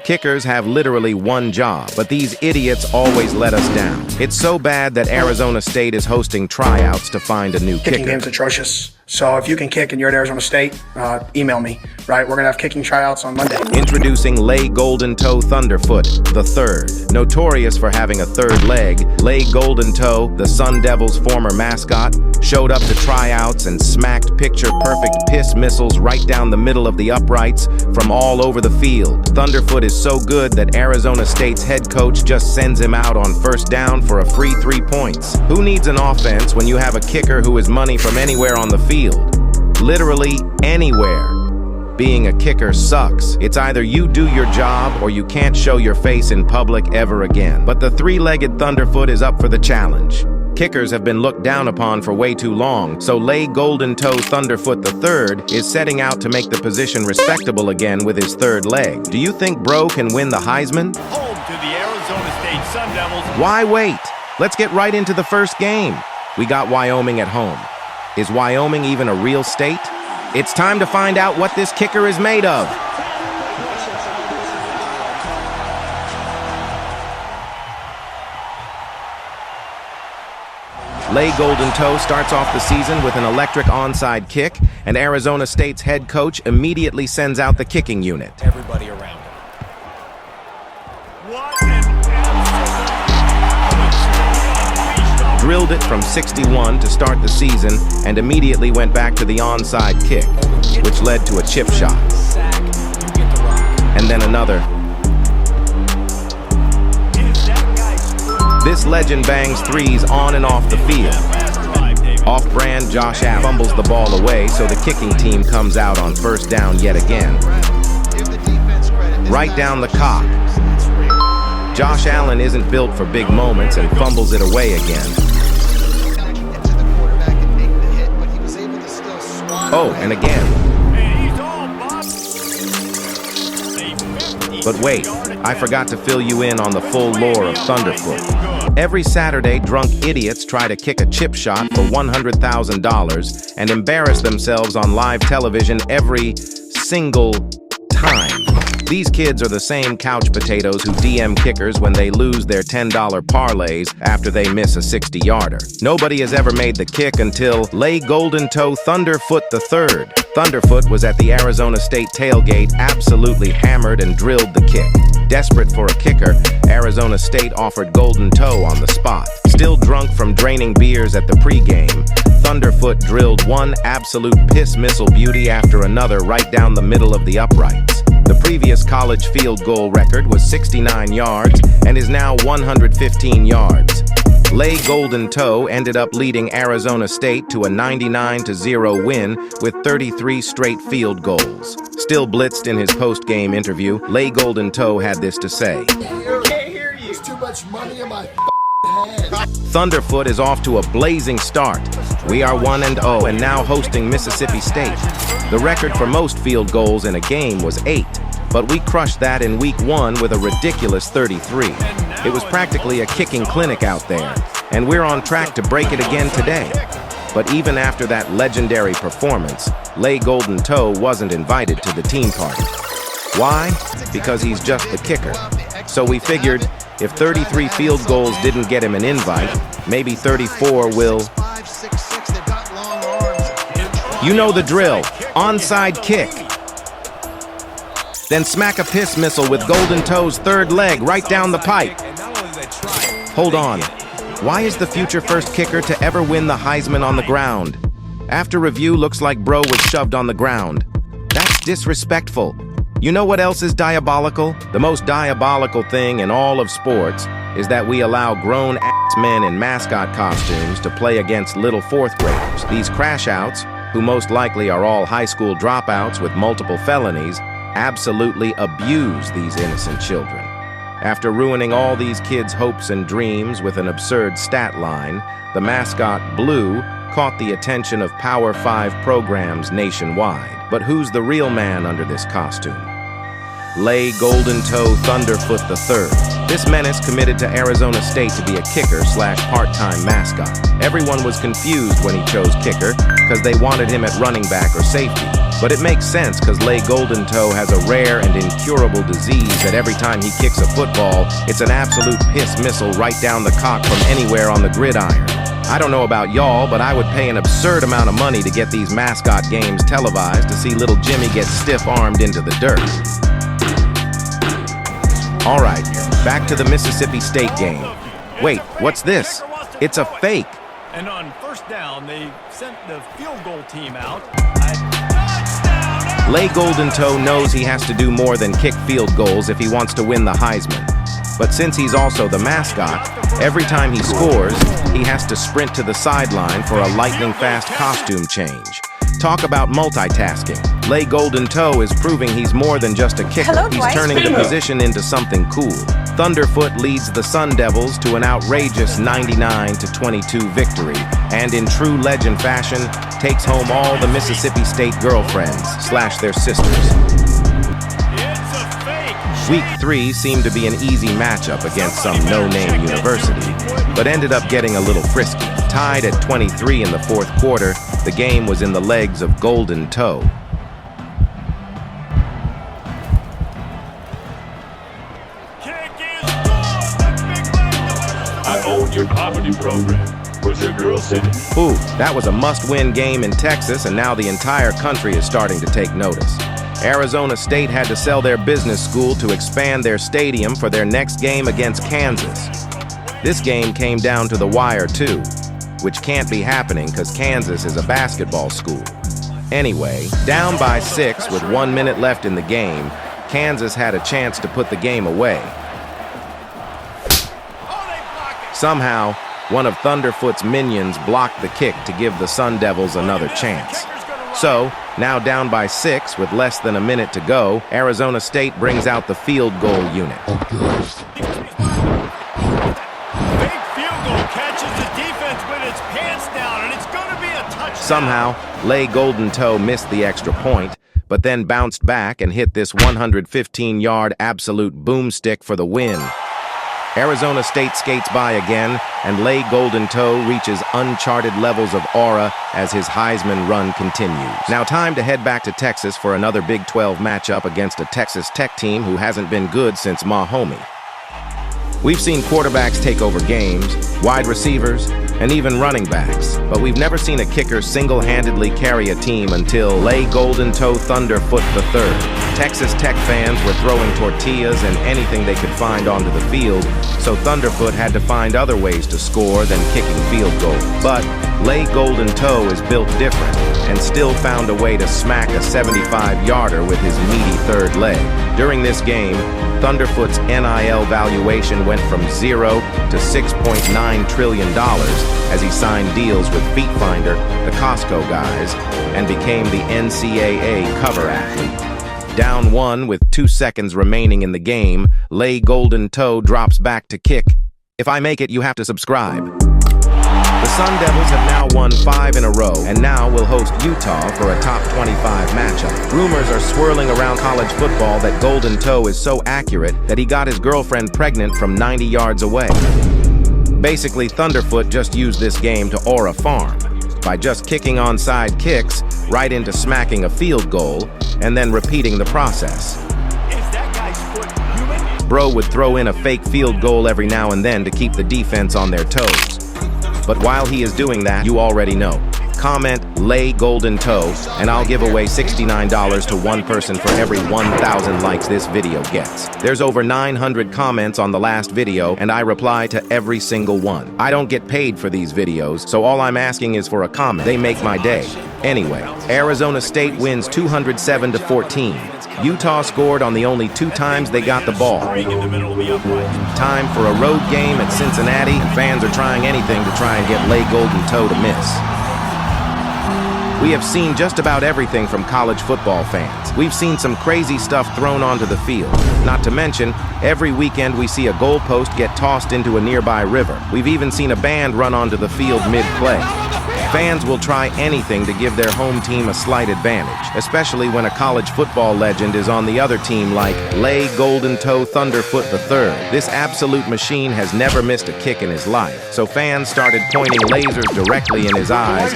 Kickers have literally one job, but these idiots always let us down. It's so bad that Arizona State is hosting tryouts to find a new Kicking kicker. game's atrocious. So if you can kick and you're at Arizona State, email me, right? We're gonna have kicking tryouts on Monday. Introducing Lay Golden Toe Thunderfoot the third. Notorious for having a third leg, Lay Golden Toe, the Sun Devils' former mascot, showed up to tryouts and smacked picture-perfect piss missiles right down the middle of the uprights from all over the field. Thunderfoot is so good that Arizona State's head coach just sends him out on first down for a free 3 points. Who needs an offense when you have a kicker who is money from anywhere on the field? Literally anywhere. Being a kicker sucks. It's either you do your job or you can't show your face in public ever again. But the three-legged Thunderfoot is up for the challenge. Kickers have been looked down upon for way too long, so Lay Golden Toe Thunderfoot III is setting out to make the position respectable again with his third leg. Do you think bro can win the Heisman? Home to the Arizona State Sun Devils. Why wait? Let's get right into the first game. We got Wyoming at home. Is Wyoming even a real state? It's time to find out what this kicker is made of. Lay Golden Toe starts off the season with an electric onside kick, and Arizona State's head coach immediately sends out the kicking unit. Everybody around him. What an absolute... Drilled it from 61 to start the season and immediately went back to the onside kick, which led to a chip shot. And then another. This legend bangs threes on and off the field. Off-brand Josh Allen fumbles the ball away, so the kicking team comes out on first down yet again. Right down the cock. Josh Allen isn't built for big moments and fumbles it away again. Oh, and again. But wait, I forgot to fill you in on the full lore of Thunderfoot. Every Saturday, drunk idiots try to kick a chip shot for $100,000 and embarrass themselves on live television every single time. These kids are the same couch potatoes who DM kickers when they lose their $10 parlays after they miss a 60-yarder. Nobody has ever made the kick until Lay Golden Toe Thunderfoot III. Thunderfoot was at the Arizona State tailgate, absolutely hammered and drilled the kick. Desperate for a kicker, Arizona State offered Golden Toe on the spot. Still drunk from draining beers at the pregame, Thunderfoot drilled one absolute piss missile beauty after another right down the middle of the uprights. The previous college field goal record was 69 yards and is now 115 yards. Lay Golden Toe ended up leading Arizona State to a 99-0 win with 33 straight field goals. Still blitzed in his post-game interview, Lay Golden Toe had this to say. There's too much money in my head. Thunderfoot is off to a blazing start. We are 1-0 and now hosting Mississippi State. The record for most field goals in a game was 8, but we crushed that in week 1 with a ridiculous 33. It was practically a kicking clinic out there, and we're on track to break it again today. But even after that legendary performance, Lay Golden Toe wasn't invited to the team party. Why? Because he's just the kicker. So we figured if 33 field goals didn't get him an invite, maybe 34 will. You know the drill. Onside kick. Then smack a piss missile with Golden Toe's third leg right down the pipe. Hold on. Why is the future first kicker to ever win the Heisman on the ground? After review, looks like bro was shoved on the ground. That's disrespectful. You know what else is diabolical? The most diabolical thing in all of sports is that we allow grown-ass men in mascot costumes to play against little fourth graders. These crash-outs, who most likely are all high school dropouts with multiple felonies, absolutely abuse these innocent children. After ruining all these kids' hopes and dreams with an absurd stat line, the mascot, Blue, caught the attention of Power 5 programs nationwide. But who's the real man under this costume? Lay Golden Toe Thunderfoot III. This menace committed to Arizona State to be a kicker/part-time mascot. Everyone was confused when he chose kicker because they wanted him at running back or safety. But it makes sense because Lay Golden Toe has a rare and incurable disease that every time he kicks a football, it's an absolute piss missile right down the cock from anywhere on the gridiron. I don't know about y'all, but I would pay an absurd amount of money to get these mascot games televised to see little Jimmy get stiff-armed into the dirt. All right, back to the Mississippi State game. Wait, what's this? It's a fake. And on first down, they sent the field goal team out. Lay Golden Toe knows he has to do more than kick field goals if he wants to win the Heisman. But since he's also the mascot, every time he scores, he has to sprint to the sideline for a lightning-fast costume change. Talk about multitasking. Lay Golden Toe is proving he's more than just a kicker. He's turning the position into something cool. Thunderfoot leads the Sun Devils to an outrageous 99-22 victory, and in true legend fashion, takes home all the Mississippi State girlfriends / their sisters. Week 3 seemed to be an easy matchup against some no-name university, but ended up getting a little frisky. Tied at 23 in the fourth quarter, the game was in the legs of Golden Toe. I owned your comedy program. Was your girl sitting? Ooh, that was a must-win game in Texas, and now the entire country is starting to take notice. Arizona State had to sell their business school to expand their stadium for their next game against Kansas. This game came down to the wire too, which can't be happening because Kansas is a basketball school. Anyway, down by 6 with 1 minute left in the game, Kansas had a chance to put the game away. Somehow, one of Thunderfoot's minions blocked the kick to give the Sun Devils another chance. So, now down by 6 with less than a minute to go, Arizona State brings out the field goal unit. Big field goal catches the defense with its pants down, and it's going to be a touchdown. Somehow, Lay Golden Toe missed the extra point, but then bounced back and hit this 115-yard absolute boomstick for the win. Arizona State skates by again, and Lay Golden Toe reaches uncharted levels of aura as his Heisman run continues. Now time to head back to Texas for another Big 12 matchup against a Texas Tech team who hasn't been good since Mahomie. We've seen quarterbacks take over games, wide receivers, and even running backs, but we've never seen a kicker single-handedly carry a team until Lay Golden Toe Thunderfoot III. Texas Tech fans were throwing tortillas and anything they could find onto the field, so Thunderfoot had to find other ways to score than kicking field goals. But Lay Golden Toe is built different and still found a way to smack a 75-yarder with his meaty third leg. During this game, Thunderfoot's NIL valuation went from 0 to $6.9 trillion as he signed deals with Feet Finder, the Costco guys, and became the NCAA cover athlete. Down 1 with 2 seconds remaining in the game, Lay Golden Toe drops back to kick. If I make it, you have to subscribe. The Sun Devils have now won 5 in a row and now will host Utah for a top 25 matchup. Rumors are swirling around college football that Golden Toe is so accurate that he got his girlfriend pregnant from 90 yards away. Basically, Thunderfoot just used this game to aura farm by just kicking onside kicks right into smacking a field goal and then repeating the process. Is that guy's foot human? Bro would throw in a fake field goal every now and then to keep the defense on their toes. But while he is doing that, you already know. Comment Lay Golden Toe, and I'll give away $69 to one person for every 1,000 likes this video gets. There's over 900 comments on the last video, and I reply to every single one. I don't get paid for these videos, so all I'm asking is for a comment. They make my day. Anyway, Arizona State wins 207-14. Utah scored on the only 2 times they got the ball. Time for a road game at Cincinnati, and fans are trying anything to try and get Lay Golden Toe to miss. We have seen just about everything from college football fans. We've seen some crazy stuff thrown onto the field. Not to mention, every weekend we see a goalpost get tossed into a nearby river. We've even seen a band run onto the field mid-play. Fans will try anything to give their home team a slight advantage, especially when a college football legend is on the other team like Lay Golden Toe Thunderfoot III. This absolute machine has never missed a kick in his life, so fans started pointing lasers directly in his eyes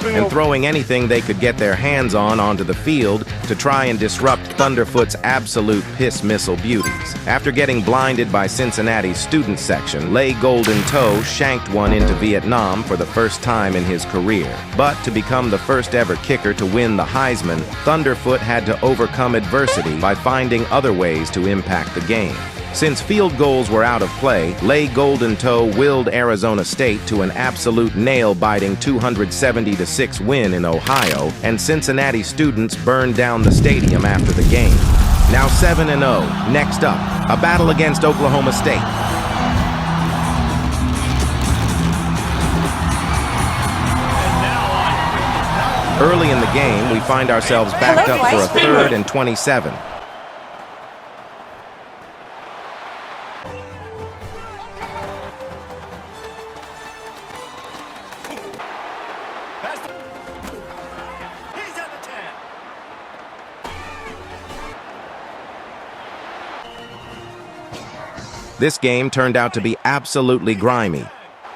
and throwing anything they could get their hands on onto the field to try and disrupt Thunderfoot's absolute piss missile beauties. After getting blinded by Cincinnati's student section, Lay Golden Toe shanked one into Vietnam for the first time in his career. But to become the first ever kicker to win the Heisman, Thunderfoot had to overcome adversity by finding other ways to impact the game. Since field goals were out of play, Lay Golden Toe willed Arizona State to an absolute nail-biting 270-6 win in Ohio, and Cincinnati students burned down the stadium after the game. Now 7-0. Next up, a battle against Oklahoma State. Early in the game, we find ourselves backed up for a 3rd and 27. He's at the 10. This game turned out to be absolutely grimy.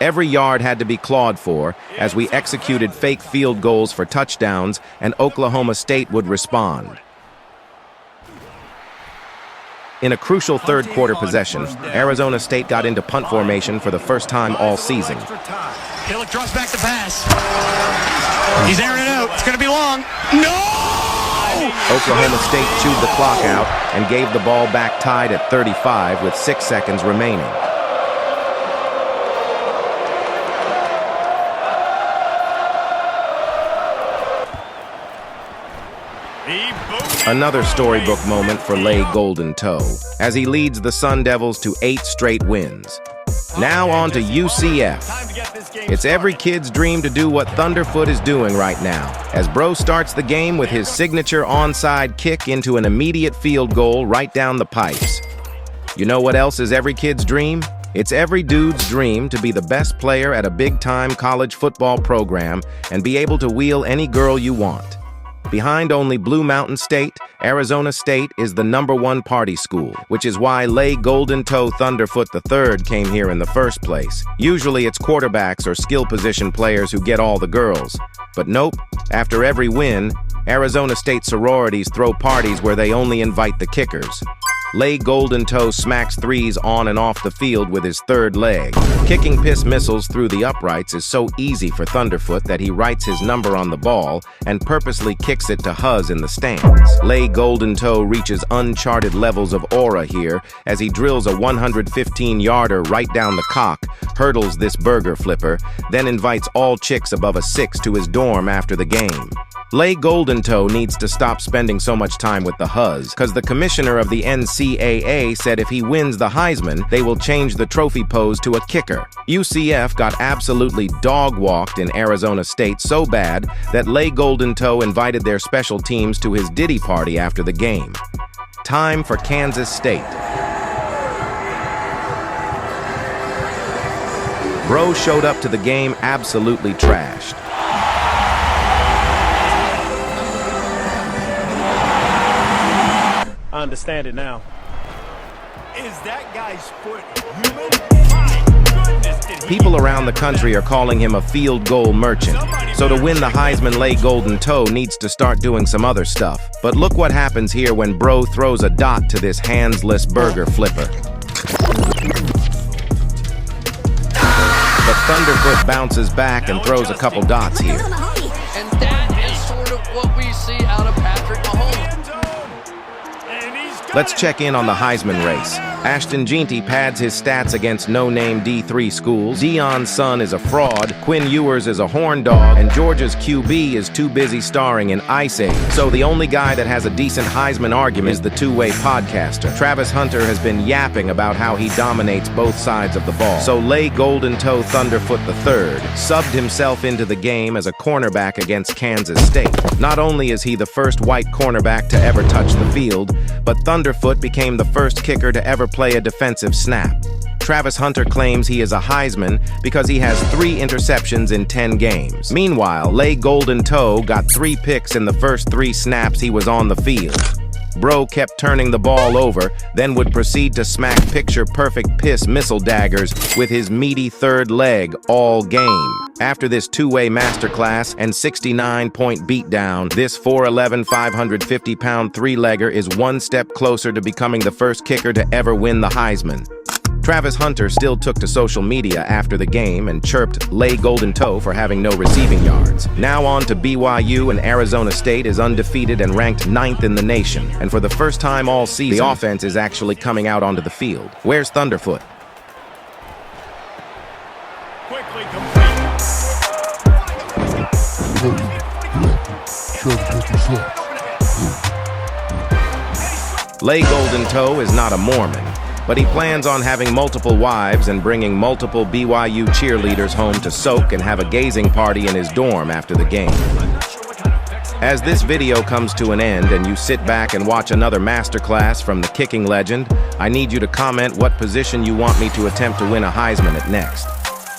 Every yard had to be clawed for as we executed fake field goals for touchdowns, and Oklahoma State would respond. In a crucial third quarter possession, Arizona State got into punt formation for the first time all season. Hillick draws back the pass. He's airing it out. It's going to be long. No! Oklahoma State chewed the clock out and gave the ball back tied at 35 with 6 seconds remaining. Another storybook moment for Lay Golden Toe, as he leads the Sun Devils to 8 straight wins. Now on to UCF. It's every kid's dream to do what Thunderfoot is doing right now, as Bro starts the game with his signature onside kick into an immediate field goal right down the pipes. You know what else is every kid's dream? It's every dude's dream to be the best player at a big-time college football program and be able to wheel any girl you want. Behind only Blue Mountain State, Arizona State is the #1 party school, which is why Lay Golden Toe Thunderfoot III came here in the first place. Usually it's quarterbacks or skill position players who get all the girls. But nope, after every win, Arizona State sororities throw parties where they only invite the kickers. Lay Golden Toe smacks threes on and off the field with his third leg. Kicking piss missiles through the uprights is so easy for Thunderfoot that he writes his number on the ball and purposely kicks it to Huz in the stands. Lay Golden Toe reaches uncharted levels of aura here as he drills a 115-yarder right down the cock, hurdles this burger flipper, then invites all chicks above a 6 to his dorm after the game. Lay Golden Toe needs to stop spending so much time with the Huz, because the commissioner of the NCAA said if he wins the Heisman, they will change the trophy pose to a kicker. UCF got absolutely dog-walked in Arizona State so bad that Lay Golden Toe invited their special teams to his Diddy party after the game. Time for Kansas State. Bro showed up to the game absolutely trashed. I understand it now. Is that guy's foot human? My goodness, did he... People around the country are calling him a field goal merchant. So to win the Heisman, Lay Golden Toe needs to start doing some other stuff. But look what happens here when Bro throws a dot to this handsless burger flipper. But Thunderfoot bounces back and throws a couple dots here. And that is sort of what we see out of Patrick Mahomes. Let's check in on the Heisman race. Ashton Jeanty pads his stats against no-name D3 schools. Deion's son is a fraud. Quinn Ewers is a horn dog. And Georgia's QB is too busy starring in Ice Age. So the only guy that has a decent Heisman argument is the two-way podcaster. Travis Hunter has been yapping about how he dominates both sides of the ball. So Lay Golden Toe Thunderfoot III subbed himself into the game as a cornerback against Kansas State. Not only is he the first white cornerback to ever touch the field, but Thunderfoot became the first kicker to ever play a defensive snap. Travis Hunter claims he is a Heisman because he has 3 interceptions in 10 games. Meanwhile, Lay Golden Toe got 3 picks in the first 3 snaps he was on the field. Bro kept turning the ball over, then would proceed to smack picture-perfect piss missile daggers with his meaty third leg all game. After this 2-way masterclass and 69-point beatdown, this 4'11", 550-pound 3-legger is 1 step closer to becoming the first kicker to ever win the Heisman. Travis Hunter still took to social media after the game and chirped Lay Golden Toe for having no receiving yards. Now on to BYU, and Arizona State is undefeated and ranked 9th in the nation. And for the first time all season, the offense is actually coming out onto the field. Where's Thunderfoot? Quickly complete. Lay Golden Toe is not a Mormon, but he plans on having multiple wives and bringing multiple BYU cheerleaders home to soak and have a gazing party in his dorm after the game. As this video comes to an end and you sit back and watch another masterclass from the kicking legend, I need you to comment what position you want me to attempt to win a Heisman at next.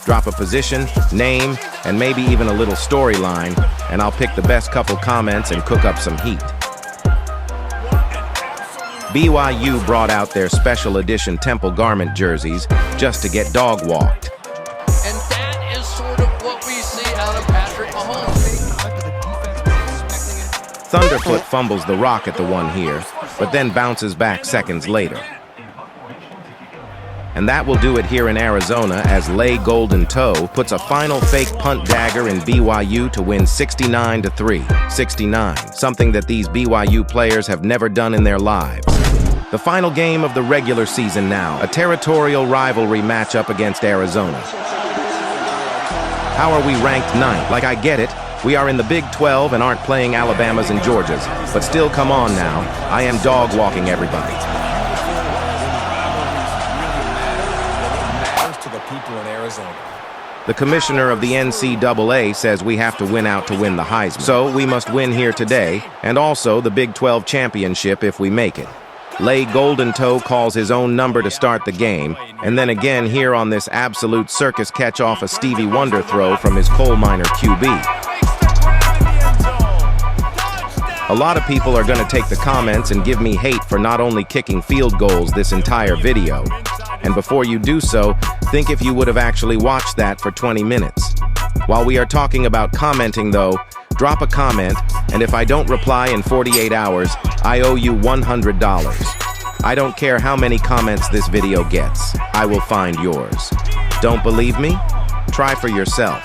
Drop a position, name, and maybe even a little storyline, and I'll pick the best couple comments and cook up some heat. BYU brought out their special edition Temple Garment jerseys just to get dog walked. And that is sort of what we see out of Patrick Mahomes. Thunderfoot fumbles the rock at the one here, but then bounces back seconds later. And that will do it here in Arizona as Lay Golden Toe puts a final fake punt dagger in BYU to win 69-3. 69, something that these BYU players have never done in their lives. The final game of the regular season now, a territorial rivalry matchup against Arizona. How are we ranked 9th? Like, I get it. We are in the Big 12 and aren't playing Alabamas and Georgias. But still, come on now. I am dog walking everybody. The commissioner of the NCAA says we have to win out to win the Heisman. So we must win here today, and also the Big 12 championship if we make it. Lay Golden Toe calls his own number to start the game, and then again here on this absolute circus catch off a Stevie Wonder throw from his coal miner QB. A lot of people are going to take the comments and give me hate for not only kicking field goals this entire video. And before you do so, think if you would have actually watched that for 20 minutes. While we are talking about commenting though, drop a comment, and if I don't reply in 48 hours, I owe you $100. I don't care how many comments this video gets, I will find yours. Don't believe me? Try for yourself.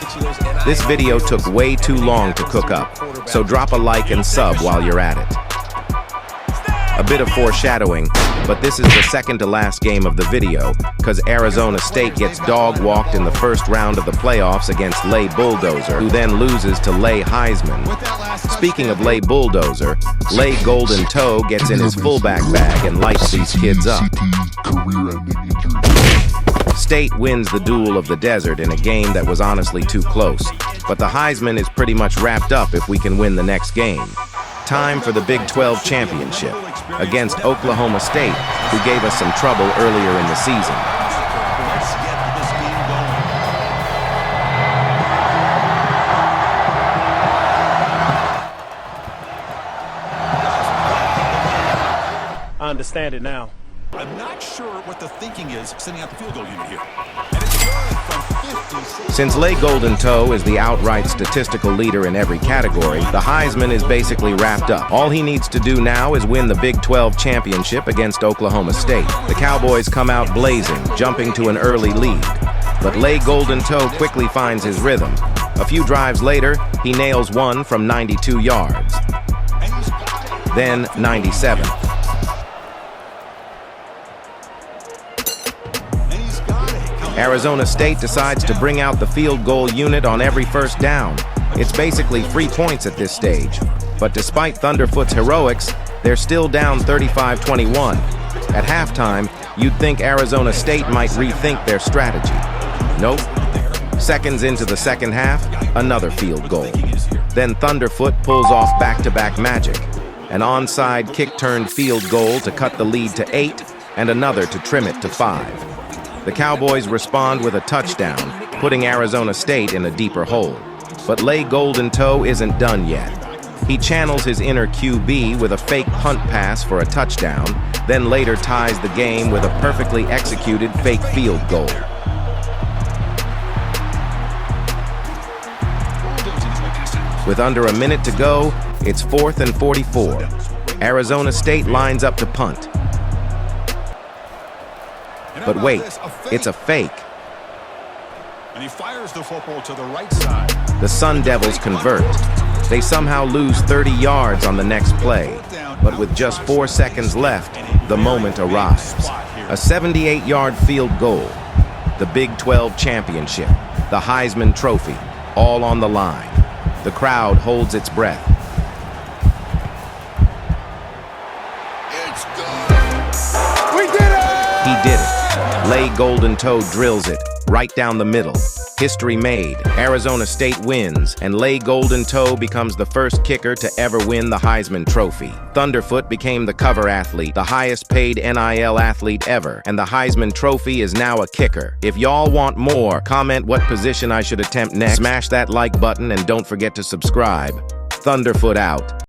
This video took way too long to cook up, so drop a like and sub while you're at it. A bit of foreshadowing, but this is the second to last game of the video, because Arizona State gets dog walked in the first round of the playoffs against Lay Bulldozer, who then loses to Lay Heisman. Speaking of Lay Bulldozer, Lay Golden Toe gets in his fullback bag and lights these kids up. State wins the Duel of the Desert in a game that was honestly too close, but the Heisman is pretty much wrapped up if we can win the next game. Time for the Big 12 championship against Oklahoma State, who gave us some trouble earlier in the season. I understand it now. I'm not sure what the thinking is sending out the field goal unit here. And it's good from 50. Since Lay Golden Toe is the outright statistical leader in every category, the Heisman is basically wrapped up. All he needs to do now is win the Big 12 championship against Oklahoma State. The Cowboys come out blazing, jumping to an early lead. But Lay Golden Toe quickly finds his rhythm. A few drives later, he nails one from 92 yards. Then 97. Arizona State decides to bring out the field goal unit on every first down. It's basically free points at this stage. But despite Thunderfoot's heroics, they're still down 35-21. At halftime, you'd think Arizona State might rethink their strategy. Nope. Seconds into the second half, another field goal. Then Thunderfoot pulls off back-to-back magic. An onside kick-turned field goal to cut the lead to 8, and another to trim it to 5. The Cowboys respond with a touchdown, putting Arizona State in a deeper hole. But Lay Golden Toe isn't done yet. He channels his inner QB with a fake punt pass for a touchdown, then later ties the game with a perfectly executed fake field goal. With under a minute to go, it's 4th and 44. Arizona State lines up to punt. But wait, it's a fake. And he fires the football to the right side. The Sun Devils convert. They somehow lose 30 yards on the next play, but with just 4 seconds left, the moment arrives. A 78-yard field goal, the Big 12 championship, the Heisman Trophy, all on the line. The crowd holds its breath. It's good. We did it! He did it. Lay Golden Toe drills it right down the middle. History made. Arizona State wins, and Lay Golden Toe becomes the first kicker to ever win the Heisman Trophy. Thunderfoot became the cover athlete, the highest paid NIL athlete ever, and the Heisman Trophy is now a kicker. If y'all want more, comment what position I should attempt next, smash that like button, and don't forget to subscribe. Thunderfoot out.